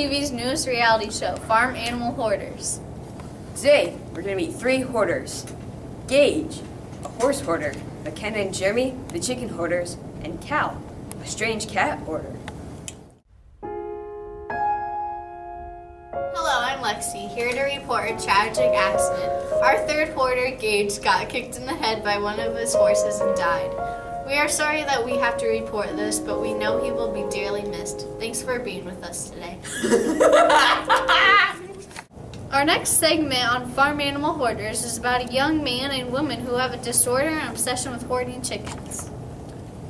TV's newest reality show, Farm Animal Hoarders. Today, we're going to meet 3 hoarders. Gage, a horse hoarder, McKenna and Jeremy, the chicken hoarders, and Cal, a strange cat hoarder. Hello, I'm Lexi, here to report a tragic accident. Our 3rd hoarder, Gage, got kicked in the head by one of his horses and died. We are sorry that we have to report this, but we know he will be dearly missed. Thanks for being with us today. Our next segment on Farm Animal Hoarders is about a young man and woman who have a disorder and obsession with hoarding chickens.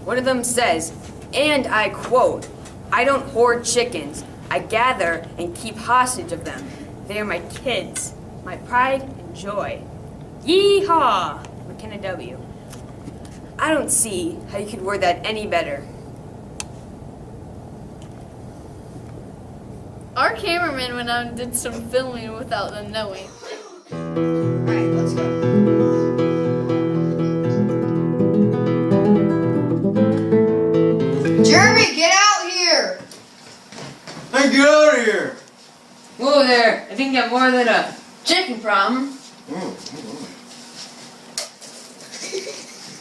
One of them says, and I quote, "I don't hoard chickens. I gather and keep hostage of them. They are my kids, my pride and joy. Yee-haw, McKenna W. I don't see how you could word that any better." Our cameraman went out and did some filming without them knowing. Alright, let's go. Jeremy, get out here! Hey, get out of here! Whoa there, I think you have more than a chicken problem.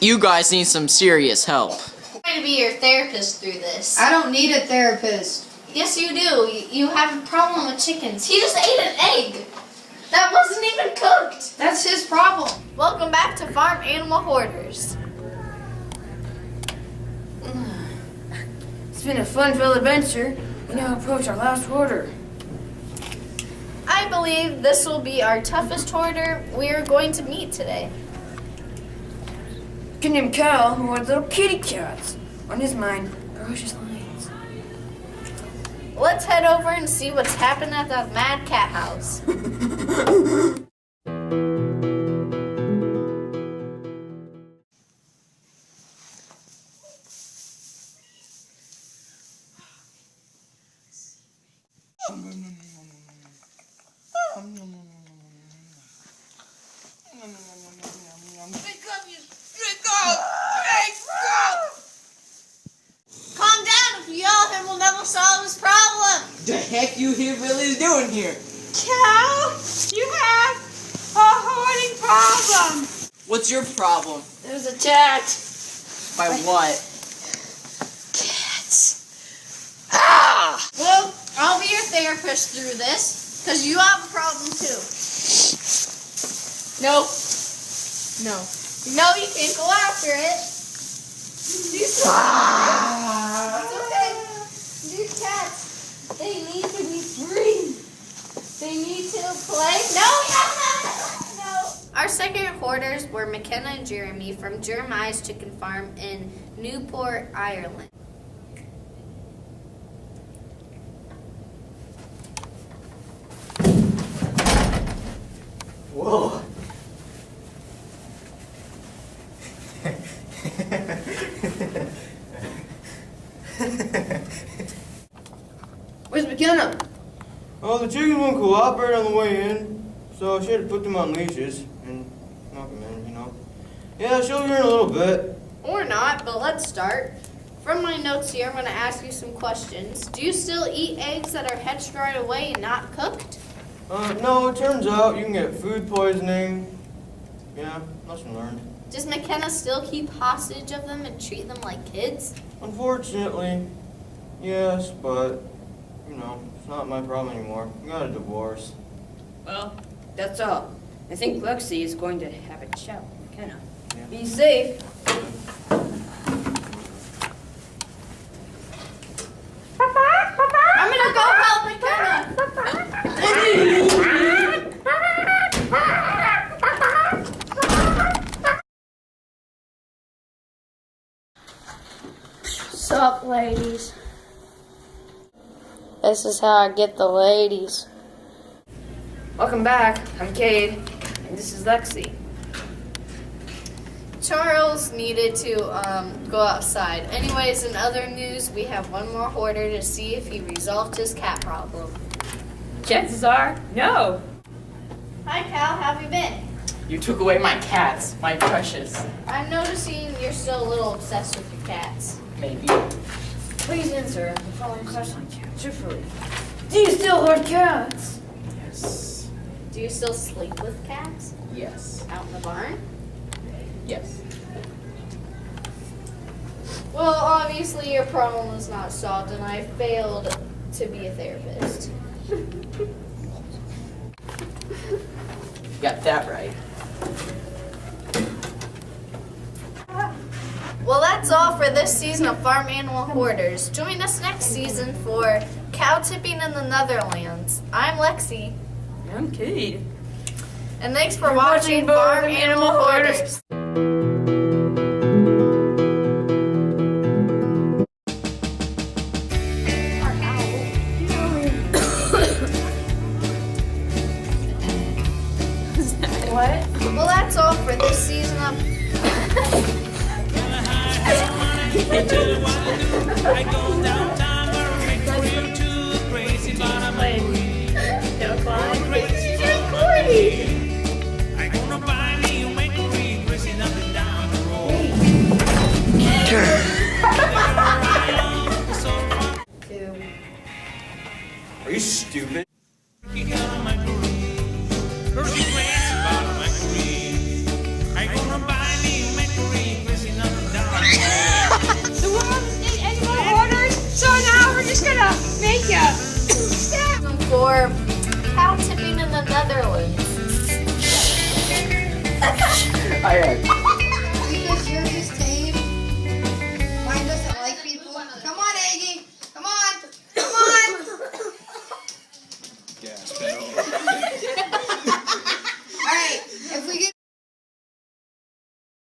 You guys need some serious help. I'm trying to be your therapist through this. I don't need a therapist. Yes, you do. You have a problem with chickens. He just ate an egg. That wasn't even cooked. That's his problem. Welcome back to Farm Animal Hoarders. It's been a fun-filled adventure. We now approach our last hoarder. I believe this will be our toughest hoarder we are going to meet today. Kid named Cal, who wanted little kitty cats. On his mind, ferocious lions. Let's head over and see what's happening at the Mad Cat House. Calm down. If you yell at him, we'll never solve his problem. The heck you hillbillies doing here? Cal, you have a hoarding problem. What's your problem? It was attacked. By what? Cats. Ah! Well, I'll be your therapist through this, because you have a problem too. No. No. No, you can't go after it. It's okay. These cats, they need to be free. They need to play. No. Our second hoarders were McKenna and Jeremy from Jeremiah's Chicken Farm in Newport, Ireland. Whoa. Where's McKenna? Well, the chickens won't cooperate on the way in, so I should have put them on leashes and knock them in, you know. Yeah, she'll be here in a little bit. Or not, but let's start. From my notes here, I'm going to ask you some questions. Do you still eat eggs that are hatched right away and not cooked? No, it turns out you can get food poisoning. Yeah, lesson learned. Does McKenna still keep hostage of them and treat them like kids? Unfortunately, yes, but, you know, it's not my problem anymore. We got a divorce. Well, that's all. I think Lexi is going to have a chat with McKenna. Yeah. Be safe. I'm going to go help McKenna. Sup, ladies? This is how I get the ladies. Welcome back. I'm Cade, and this is Lexi. Charles needed to go outside. Anyways, in other news, we have one more hoarder to see if he resolved his cat problem. Chances are, no. Hi, Cal. How have you been? You took away my cats, my precious. I'm noticing you're still a little obsessed with your cats. Maybe. Please answer the following question truthfully. Do you still hoard cats? Yes. Do you still sleep with cats Yes. out in the barn? Yes. Well, obviously your problem is not solved, and I failed to be a therapist. Got that right. Well, that's all for this season of Farm Animal Hoarders. Join us next season for cow tipping in the Netherlands. I'm Lexi, I'm Cade. and thanks for watching Farm Animal Hoarders. What? Well, that's all for this season of. I go downtown where I make real too crazy, but I'm I gonna buy me a makery, racing up and down the road. Are you stupid? Kick out of my career, first crazy about my career. I gonna buy me a makery, racing up and down the road. The world is animal hoarders, so now we're just gonna make ya. For cow tipping in the Netherlands. I